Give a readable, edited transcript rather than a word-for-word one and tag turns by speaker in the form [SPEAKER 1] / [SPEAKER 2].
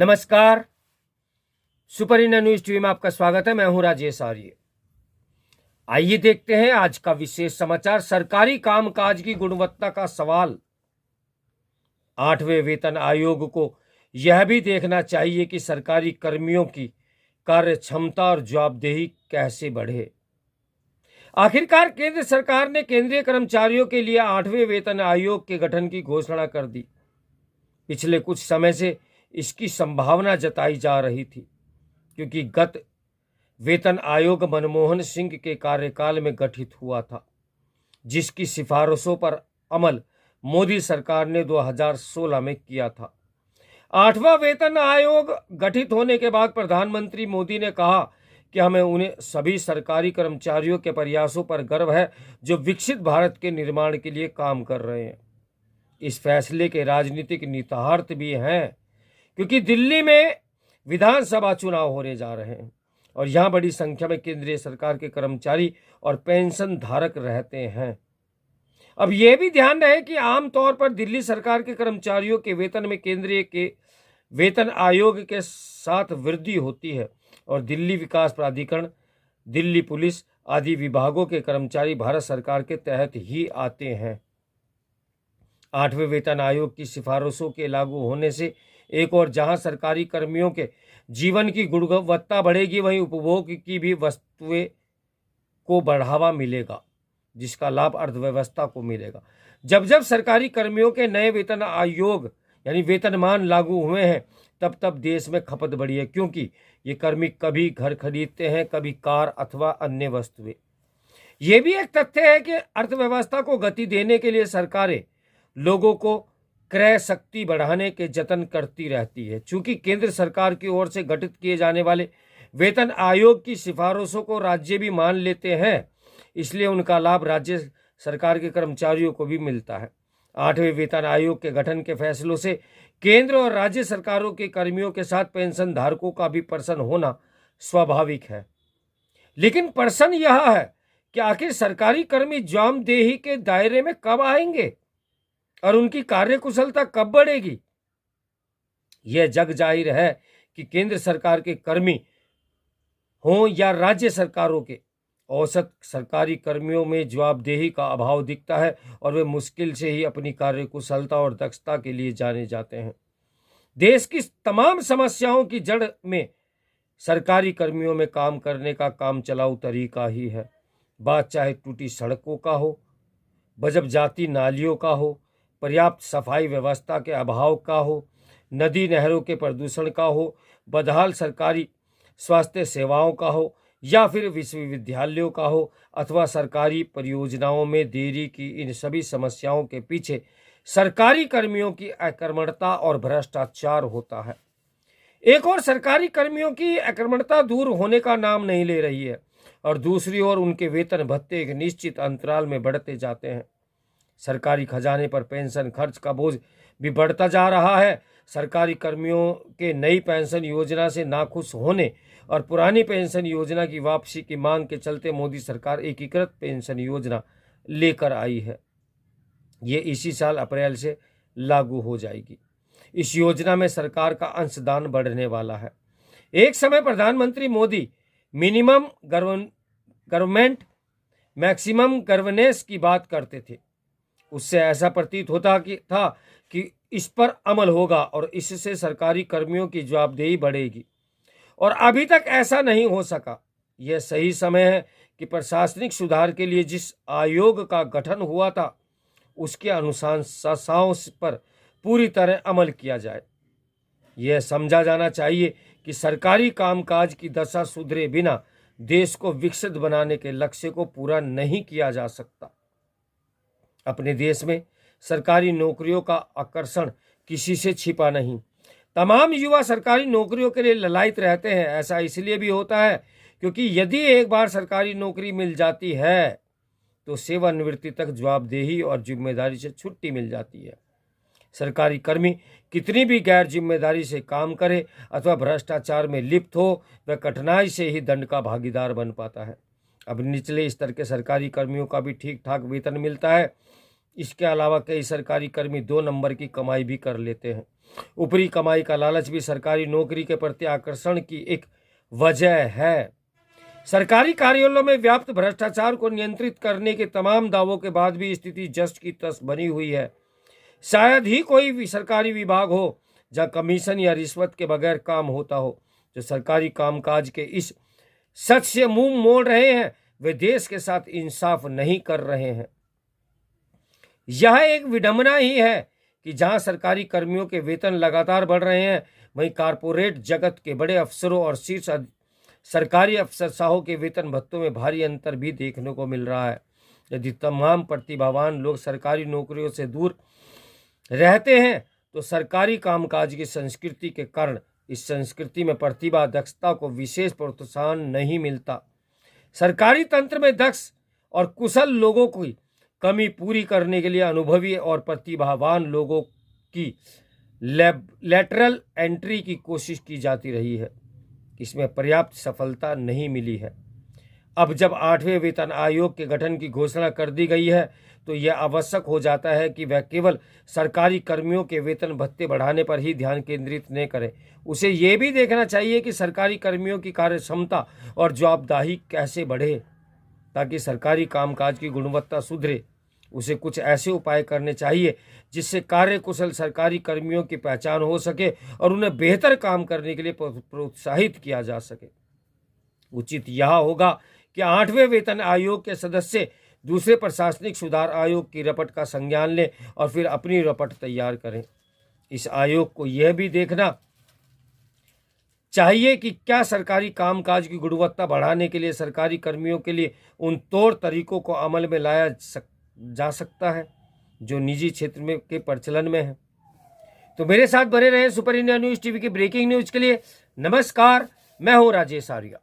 [SPEAKER 1] नमस्कार। Super India news TV में आपका स्वागत है। मैं हूं राजेश आर्य। आइए देखते हैं आज का विशेष समाचार। सरकारी कामकाज की गुणवत्ता का सवाल। 8वें वेतन आयोग को यह भी देखना चाहिए कि सरकारी कर्मियों की कार्य क्षमता और जवाबदेही कैसे बढ़े। आखिरकार केंद्र सरकार ने केंद्रीय कर्मचारियों के लिए 8वें वेतन आयोग के गठन की घोषणा कर दी। पिछले कुछ समय से इसकी संभावना जताई जा रही थी, क्योंकि गत वेतन आयोग मनमोहन सिंह के कार्यकाल में गठित हुआ था, जिसकी सिफारिशों पर अमल मोदी सरकार ने 2016 में किया था। 8वां वेतन आयोग गठित होने के बाद प्रधानमंत्री मोदी ने कहा कि हमें उन्हें सभी सरकारी कर्मचारियों के प्रयासों पर गर्व है जो विकसित भारत के निर्माण के लिए काम कर रहे हैं। इस फैसले के राजनीतिक निहितार्थ भी हैं, क्योंकि दिल्ली में विधानसभा चुनाव होने जा रहे हैं और यहां बड़ी संख्या में केंद्रीय सरकार के कर्मचारी और पेंशन धारक रहते हैं। अब यह भी ध्यान रहे कि आमतौर पर दिल्ली सरकार के कर्मचारियों के वेतन में केंद्रीय के वेतन आयोग के साथ वृद्धि होती है और दिल्ली विकास प्राधिकरण, दिल्ली पुलिस आदि विभागों के कर्मचारी भारत सरकार के तहत ही आते हैं। 8वें वेतन आयोग की सिफारिशों के लागू होने से एक और जहां सरकारी कर्मियों के जीवन की गुणवत्ता बढ़ेगी, वहीं उपभोग की भी वस्तुएं को बढ़ावा मिलेगा, जिसका लाभ अर्थव्यवस्था को मिलेगा। जब जब सरकारी कर्मियों के नए वेतन आयोग यानी वेतनमान लागू हुए हैं, तब तब देश में खपत बढ़ी है, क्योंकि ये कर्मी कभी घर खरीदते हैं, कभी कार अथवा अन्य वस्तुएं। ये भी एक तथ्य है कि अर्थव्यवस्था को गति देने के लिए सरकारें लोगों को क्रय शक्ति बढ़ाने के जतन करती रहती है। चूंकि केंद्र सरकार की ओर से गठित किए जाने वाले वेतन आयोग की सिफारिशों को राज्य भी मान लेते हैं, इसलिए उनका लाभ राज्य सरकार के कर्मचारियों को भी मिलता है। 8वें वेतन आयोग के गठन के फैसलों से केंद्र और राज्य सरकारों के कर्मियों के साथ पेंशन धारकों का भी प्रश्न होना स्वाभाविक है। लेकिन प्रश्न यह है कि आखिर सरकारी कर्मी जवाबदेही के दायरे में कब आएंगे और उनकी कार्यकुशलता कब बढ़ेगी। यह जग जाहिर है कि केंद्र सरकार के कर्मी हों या राज्य सरकारों के, औसत सरकारी कर्मियों में जवाबदेही का अभाव दिखता है और वे मुश्किल से ही अपनी कार्यकुशलता और दक्षता के लिए जाने जाते हैं। देश की तमाम समस्याओं की जड़ में सरकारी कर्मियों में काम करने का काम चलाऊ तरीका ही है। बात चाहे टूटी सड़कों का हो, बजब जाती नालियों का हो, पर्याप्त सफाई व्यवस्था के अभाव का हो, नदी नहरों के प्रदूषण का हो, बदहाल सरकारी स्वास्थ्य सेवाओं का हो, या फिर विश्वविद्यालयों का हो, अथवा सरकारी परियोजनाओं में देरी की, इन सभी समस्याओं के पीछे सरकारी कर्मियों की अकर्मण्यता और भ्रष्टाचार होता है। एक और सरकारी कर्मियों की अकर्मण्यता दूर होने का नाम नहीं ले रही है और दूसरी ओर उनके वेतन भत्ते एक निश्चित अंतराल में बढ़ते जाते हैं। सरकारी खजाने पर पेंशन खर्च का बोझ भी बढ़ता जा रहा है। सरकारी कर्मियों के नई पेंशन योजना से नाखुश होने और पुरानी पेंशन योजना की वापसी की मांग के चलते मोदी सरकार एकीकृत पेंशन योजना लेकर आई है। ये इसी साल अप्रैल से लागू हो जाएगी। इस योजना में सरकार का अंशदान बढ़ने वाला है। एक समय प्रधानमंत्री Modi minimum government maximum governance की बात करते थे। उससे ऐसा प्रतीत होता था कि इस पर अमल होगा और इससे सरकारी कर्मियों की जवाबदेही बढ़ेगी, और अभी तक ऐसा नहीं हो सका। यह सही समय है कि प्रशासनिक सुधार के लिए जिस आयोग का गठन हुआ था, उसके अनुशंसाओं पर पूरी तरह अमल किया जाए। यह समझा जाना चाहिए कि सरकारी कामकाज की दशा सुधरे बिना देश को विकसित बनाने के लक्ष्य को पूरा नहीं किया जा सकता। अपने देश में सरकारी नौकरियों का आकर्षण किसी से छिपा नहीं। तमाम युवा सरकारी नौकरियों के लिए ललायत रहते हैं। ऐसा इसलिए भी होता है क्योंकि यदि एक बार सरकारी नौकरी मिल जाती है तो सेवानिवृत्ति तक जवाबदेही और जिम्मेदारी से छुट्टी मिल जाती है। सरकारी कर्मी कितनी भी गैर जिम्मेदारी से काम करे अथवा भ्रष्टाचार में लिप्त हो, वह कठिनाई से ही दंड का भागीदार बन पाता है। अब निचले स्तर के सरकारी कर्मियों का भी ठीक ठाक वेतन मिलता है, इसके अलावा कई सरकारी कर्मी 2 नंबर की कमाई भी कर लेते हैं। ऊपरी कमाई का लालच भी सरकारी नौकरी के प्रति आकर्षण की एक वजह है। सरकारी कार्यालयों में व्याप्त भ्रष्टाचार को नियंत्रित करने के तमाम दावों के बाद भी स्थिति जस्ट की तस बनी हुई है। शायद ही कोई भी सरकारी विभाग हो जहां कमीशन या रिश्वत के बगैर काम होता हो। जो सरकारी कामकाज के इस सच से मुंह मोड़ रहे हैं वे देश के साथ इंसाफ नहीं कर रहे हैं। यह एक विडंबना ही है कि जहां सरकारी कर्मियों के वेतन लगातार बढ़ रहे हैं, वहीं कारपोरेट जगत के बड़े अफसरों और शीर्ष सरकारी अफसरशाहों के वेतन भत्तों में भारी अंतर भी देखने को मिल रहा है। यदि तमाम प्रतिभावान लोग सरकारी नौकरियों से दूर रहते हैं तो सरकारी कामकाज की संस्कृति के कारण इस संस्कृति में प्रतिभा दक्षता को विशेष प्रोत्साहन नहीं मिलता। सरकारी तंत्र में दक्ष और कुशल लोगों की कमी पूरी करने के लिए अनुभवी और प्रतिभावान लोगों की लैटरल एंट्री की कोशिश की जाती रही है। इसमें पर्याप्त सफलता नहीं मिली है। अब जब 8वें वेतन आयोग के गठन की घोषणा कर दी गई है तो यह आवश्यक हो जाता है कि वह केवल सरकारी कर्मियों के वेतन भत्ते बढ़ाने पर ही ध्यान केंद्रित न करे। उसे ये भी देखना चाहिए कि सरकारी कर्मियों की कार्य क्षमता और जवाबदेही कैसे बढ़े ताकि सरकारी कामकाज की गुणवत्ता सुधरे। उसे कुछ ऐसे उपाय करने चाहिए जिससे कार्यकुशल सरकारी कर्मियों की पहचान हो सके और उन्हें बेहतर काम करने के लिए प्रोत्साहित किया जा सके। उचित यह होगा कि 8वें वेतन आयोग के सदस्य दूसरे प्रशासनिक सुधार आयोग की रिपोर्ट का संज्ञान लें और फिर अपनी रिपोर्ट तैयार करें। इस आयोग को यह भी देखना चाहिए कि क्या सरकारी कामकाज की गुणवत्ता बढ़ाने के लिए सरकारी कर्मियों के लिए उन तौर तरीकों को अमल में लाया जा सकता है जो निजी क्षेत्र में के प्रचलन में है। तो मेरे साथ बने रहे सुपर इंडिया न्यूज़ टीवी की ब्रेकिंग न्यूज के लिए। नमस्कार, मैं हूं राजेश आर्या।